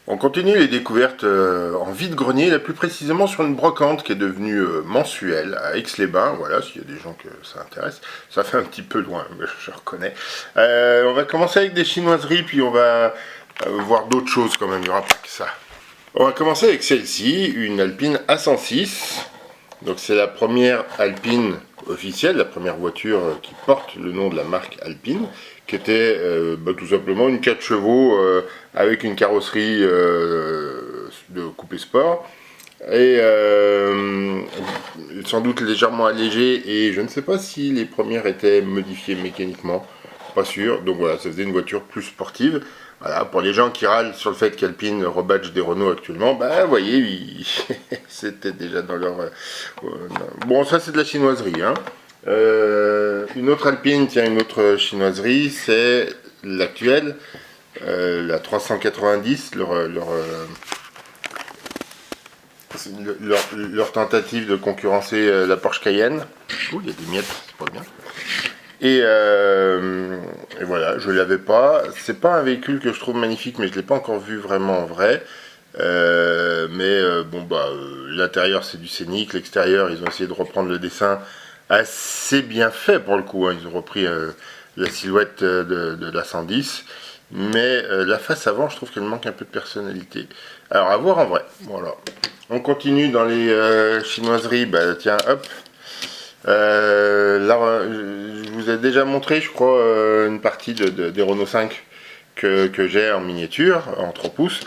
On continue les découvertes en vide-grenier, là plus précisément sur une brocante qui est devenue mensuelle à Aix-les-Bains. Voilà, s'il y a des gens que ça intéresse. Ça fait un petit peu loin, mais je reconnais. On va commencer avec des chinoiseries, puis on va voir d'autres choses quand même, il n'y aura pas que ça. On va commencer avec celle-ci, une Alpine A106. Donc c'est la première Alpine officielle, la première voiture qui porte le nom de la marque Alpine, qui était tout simplement une 4 chevaux avec une carrosserie de coupé sport et sans doute légèrement allégée, et je ne sais pas si les premières étaient modifiées mécaniquement, pas sûr. Donc voilà, ça faisait une voiture plus sportive. Voilà, pour les gens qui râlent sur le fait qu'Alpine rebadge des Renault actuellement, bah vous voyez, c'était déjà dans leur... bon, ça c'est de la chinoiserie, hein. Une autre Alpine, tiens, une autre chinoiserie, c'est l'actuelle, la 390, leur tentative de concurrencer la Porsche Cayenne. Ouh, il y a des miettes, c'est pas bien. Et voilà, je l'avais pas. C'est pas un véhicule que je trouve magnifique, mais je l'ai pas encore vu vraiment en vrai. L'intérieur c'est du scénique, l'extérieur ils ont essayé de reprendre le dessin assez bien fait pour le coup, hein. Ils ont repris la silhouette de la 110, mais la face avant je trouve qu'elle manque un peu de personnalité. Alors à voir en vrai. Voilà. On continue dans les chinoiseries, bah tiens hop. Là, je vous ai déjà montré, je crois, une partie des Renault 5 que j'ai en miniature, en 3 pouces.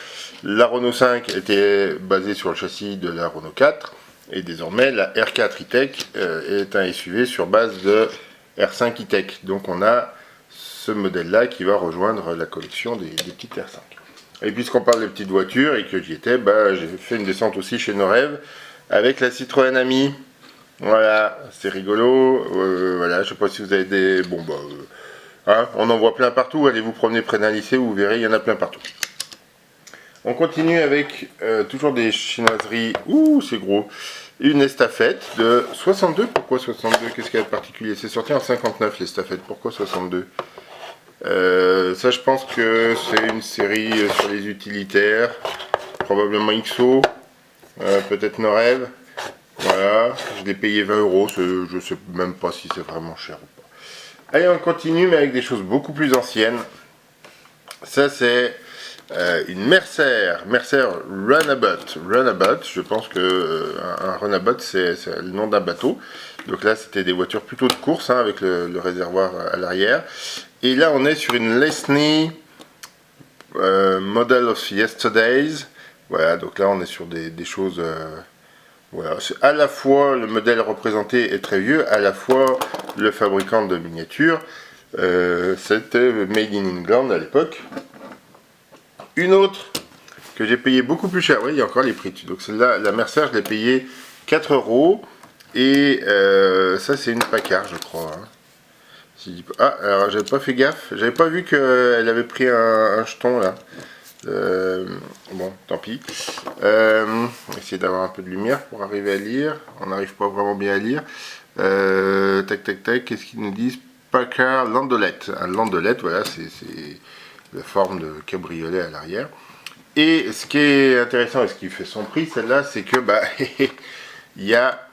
La Renault 5 était basée sur le châssis de la Renault 4, et désormais la R4 E-Tech est un SUV sur base de R5 E-Tech. Donc on a ce modèle-là qui va rejoindre la collection des petites R5. Et puisqu'on parle de petites voitures et que j'y étais, bah, j'ai fait une descente aussi chez Norev avec la Citroën Ami. Voilà, c'est rigolo. Voilà, je sais pas si vous avez des... Bon, bah... hein, on en voit plein partout. Allez vous promener près d'un lycée, vous verrez, il y en a plein partout. On continue avec toujours des chinoiseries. Ouh, c'est gros. Une estafette de 62. Pourquoi 62? Qu'est-ce qu'il y a de particulier? C'est sorti en 59, l'estafette. Pourquoi 62? Ça, je pense que c'est une série sur les utilitaires. Probablement XO. Peut-être Norev. Voilà, je l'ai payé 20 €, je ne sais même pas si c'est vraiment cher ou pas. Allez, on continue, mais avec des choses beaucoup plus anciennes. Ça, c'est une Mercer Runabout. Runabout, je pense que un Runabout, c'est le nom d'un bateau. Donc là, c'était des voitures plutôt de course, hein, avec le réservoir à l'arrière. Et là, on est sur une Lesney Model of Yesterdays. Voilà, donc là, on est sur des choses... voilà, à la fois le modèle représenté est très vieux, à la fois le fabricant de miniatures, c'était Made in England à l'époque. Une autre que j'ai payé beaucoup plus cher, oui, il y a encore les prix. Donc celle-là, la Mercer, je l'ai payé 4 €, et ça c'est une Packard, je crois. Hein. Ah, alors j'avais pas fait gaffe, j'avais pas vu qu'elle avait pris un jeton là. Bon, tant pis. On va essayer d'avoir un peu de lumière pour arriver à lire. On n'arrive pas vraiment bien à lire. Tac, tac, tac. Qu'est-ce qu'ils nous disent? Packard Landaulet. Un Landaulet, voilà, c'est la forme de cabriolet à l'arrière. Et ce qui est intéressant et ce qui fait son prix, celle-là, c'est que bah, il y a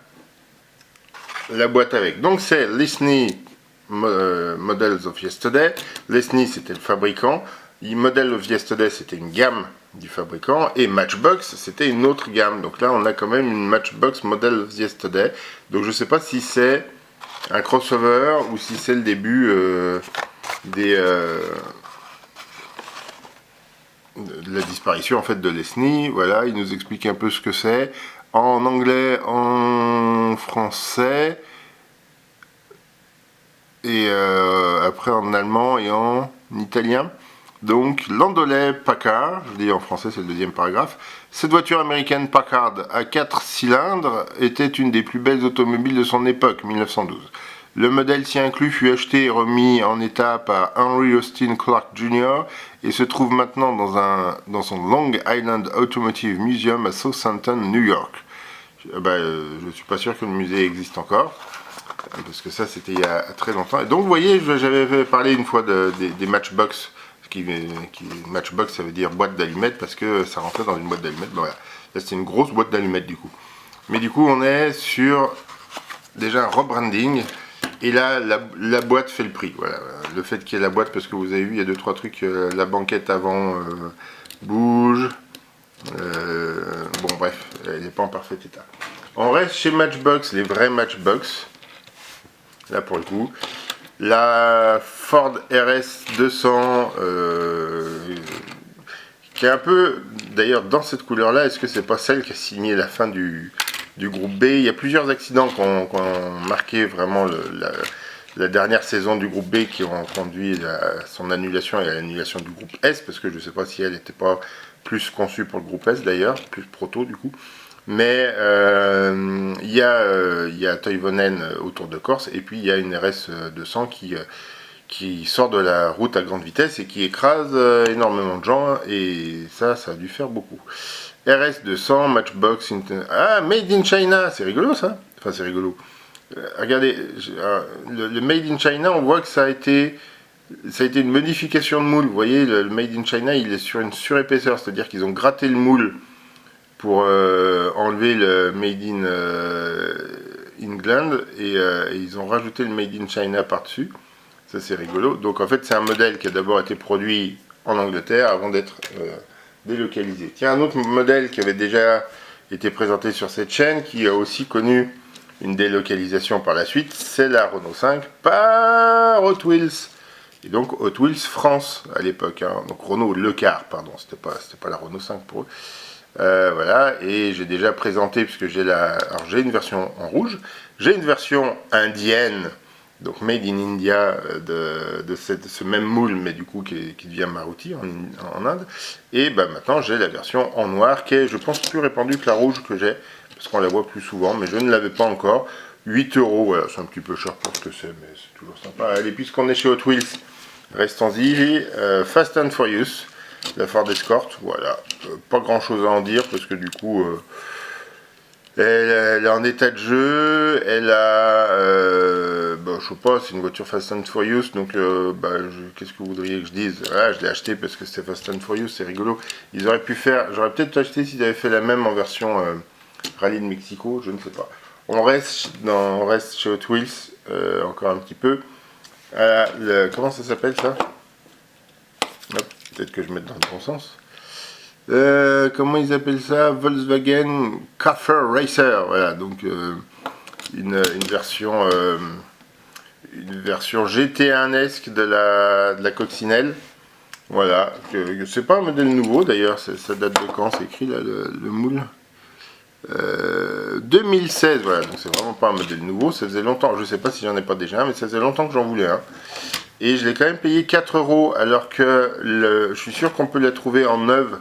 la boîte avec. Donc c'est Lesney Models of Yesterday. Lesney, c'était le fabricant. Model of Yesterday, c'était une gamme du fabricant, et Matchbox, c'était une autre gamme. Donc là, on a quand même une Matchbox Model of Yesterday. Donc je ne sais pas si c'est un crossover ou si c'est le début de la disparition en fait de Lesney. Voilà, il nous explique un peu ce que c'est en anglais, en français, et après en allemand et en italien. Donc, Landaulet Packard, je dis en français, c'est le deuxième paragraphe. Cette voiture américaine Packard à 4 cylindres était une des plus belles automobiles de son époque, 1912. Le modèle s'y inclus fut acheté et remis en état par Henry Austin Clark Jr. et se trouve maintenant dans son Long Island Automotive Museum à Southampton, New York. Je suis pas sûr que le musée existe encore, parce que ça c'était il y a très longtemps. Et donc vous voyez, j'avais parlé une fois des Matchbox. Matchbox, ça veut dire boîte d'allumettes parce que ça rentrait dans une boîte d'allumettes. Bon, voilà. Là, c'était une grosse boîte d'allumettes du coup. Mais du coup, on est sur déjà un rebranding. Et là, la boîte fait le prix. Voilà. Le fait qu'il y ait la boîte, parce que vous avez vu, il y a 2-3 trucs. La banquette avant bouge. Bon, bref, elle n'est pas en parfait état. On reste chez Matchbox, les vrais Matchbox. Là, pour le coup. La Ford RS 200, qui est un peu, d'ailleurs, dans cette couleur-là, est-ce que c'est pas celle qui a signé la fin du groupe B? Il y a plusieurs accidents qui ont marqué vraiment la dernière saison du groupe B, qui ont conduit à son annulation et à l'annulation du groupe S, parce que je ne sais pas si elle n'était pas plus conçue pour le groupe S d'ailleurs, plus proto du coup. Mais il y a Toivonen autour de Corse, et puis il y a une RS 200 qui sort de la route à grande vitesse et qui écrase énormément de gens, et ça a dû faire beaucoup. RS 200, Matchbox, Made in China, c'est rigolo ça. Enfin, c'est rigolo. Regardez, le Made in China, on voit que ça a été une modification de moule. Vous voyez, le Made in China, il est sur une surépaisseur, c'est-à-dire qu'ils ont gratté le moule pour enlever le Made in England, et ils ont rajouté le Made in China par-dessus. Ça, c'est rigolo. Donc, en fait, c'est un modèle qui a d'abord été produit en Angleterre avant d'être délocalisé. Tiens, un autre modèle qui avait déjà été présenté sur cette chaîne, qui a aussi connu une délocalisation par la suite, c'est la Renault 5 par Hot Wheels. Et donc Hot Wheels France à l'époque. Hein. Donc Renault Le Car, pardon, c'était pas la Renault 5 pour eux. Voilà, et j'ai déjà présenté, puisque j'ai une version en rouge, j'ai une version indienne, donc made in India, de ce même moule, mais du coup qui devient Maruti en Inde. Et bah, maintenant j'ai la version en noir, qui est, je pense, plus répandue que la rouge que j'ai, parce qu'on la voit plus souvent, mais je ne l'avais pas encore. 8 €, voilà, c'est un petit peu cher pour ce que c'est, mais c'est toujours sympa. Allez, puisqu'on est chez Hot Wheels, restons-y. Fast and Furious, la Ford Escort, voilà. Pas grand chose à en dire, parce que du coup, elle est en état de jeu, elle a, je sais pas, c'est une voiture Fast and Furious, donc qu'est-ce que vous voudriez que je dise? Voilà, je l'ai acheté parce que c'est Fast and Furious, c'est rigolo. Ils auraient pu faire, j'aurais peut-être acheté s'ils avaient fait la même en version Rallye de Mexico, je ne sais pas. On reste chez Hot Wheels, encore un petit peu. Comment ça s'appelle ça? Peut-être que je mette dans le bon sens. Comment ils appellent ça? Volkswagen Kaffer Racer. Voilà, donc une version GT1esque de la coccinelle. Voilà, c'est pas un modèle nouveau d'ailleurs, ça date de quand? C'est écrit là le moule. 2016, voilà, donc c'est vraiment pas un modèle nouveau, ça faisait longtemps, je sais pas si j'en ai pas déjà un, mais ça faisait longtemps que j'en voulais un. Et je l'ai quand même payé 4 €, alors que je suis sûr qu'on peut la trouver en neuve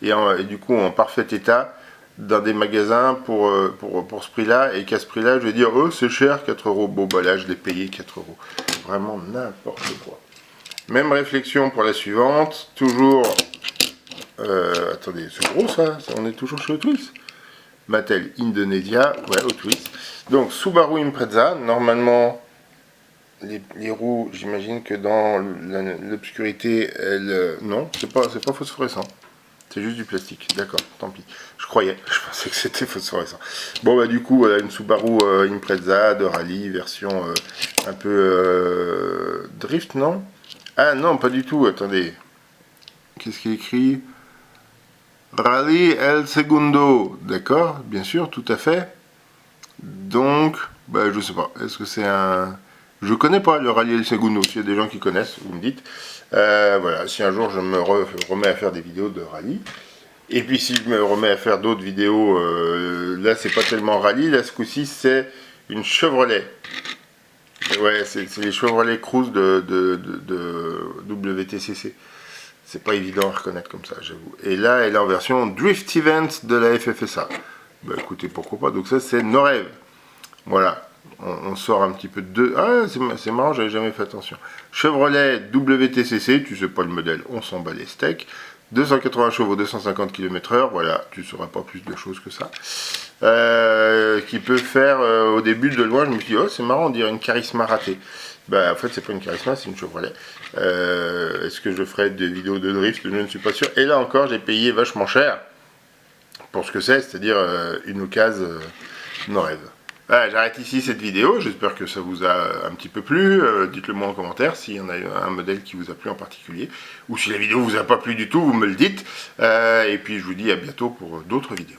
et du coup en parfait état dans des magasins pour ce prix-là, et qu'à ce prix-là, je vais dire, oh c'est cher, 4 €. Bon bah là, je l'ai payé 4 €. Vraiment n'importe quoi. Même réflexion pour la suivante, toujours... attendez, c'est gros ça, on est toujours chez Hot Wheels. Mattel Indonesia, ouais, Hot Wheels. Donc Subaru Impreza, normalement les roues, j'imagine que dans l'obscurité, non, c'est pas phosphorescent. C'est juste du plastique, d'accord, tant pis. Je pensais que c'était phosphorescent. Bon bah du coup, voilà une Subaru Impreza de rallye, version un peu drift, non? Ah non, pas du tout, attendez. Qu'est-ce qui est écrit? Rallye El Segundo, d'accord, bien sûr, tout à fait. Donc, je sais pas, est-ce que c'est un... Je connais pas le Rallye El Segundo, s'il y a des gens qui connaissent, vous me dites. Voilà, si un jour je me remets à faire des vidéos de rallye, et puis si je me remets à faire d'autres vidéos, là c'est pas tellement rallye, là ce coup-ci c'est une Chevrolet. Ouais, c'est les Chevrolet Cruze de WTCC. C'est pas évident à reconnaître comme ça, j'avoue. Et là, elle est en version Drift Event de la FFSA. Bah écoutez, pourquoi pas. Donc ça, c'est nos rêves. Voilà. On sort un petit peu de... Ah, c'est marrant, j'avais jamais fait attention. Chevrolet WTCC, tu sais pas le modèle, on s'en bat les steaks. 280 chevaux, 250 km/h, voilà, tu sauras pas plus de choses que ça. Qui peut faire, au début de loin, je me suis dit, oh c'est marrant, on dirait une Charisma ratée. Bah en fait c'est pas une Charisma, c'est une Chevrolet. Est-ce que je ferai des vidéos de drift? Je ne suis pas sûr. Et là encore j'ai payé vachement cher pour ce que c'est-à-dire une occasion nos rêves. Voilà, j'arrête ici cette vidéo, j'espère que ça vous a un petit peu plu, dites-le moi en commentaire s'il y en a un modèle qui vous a plu en particulier, ou si la vidéo vous a pas plu du tout, vous me le dites, et puis je vous dis à bientôt pour d'autres vidéos.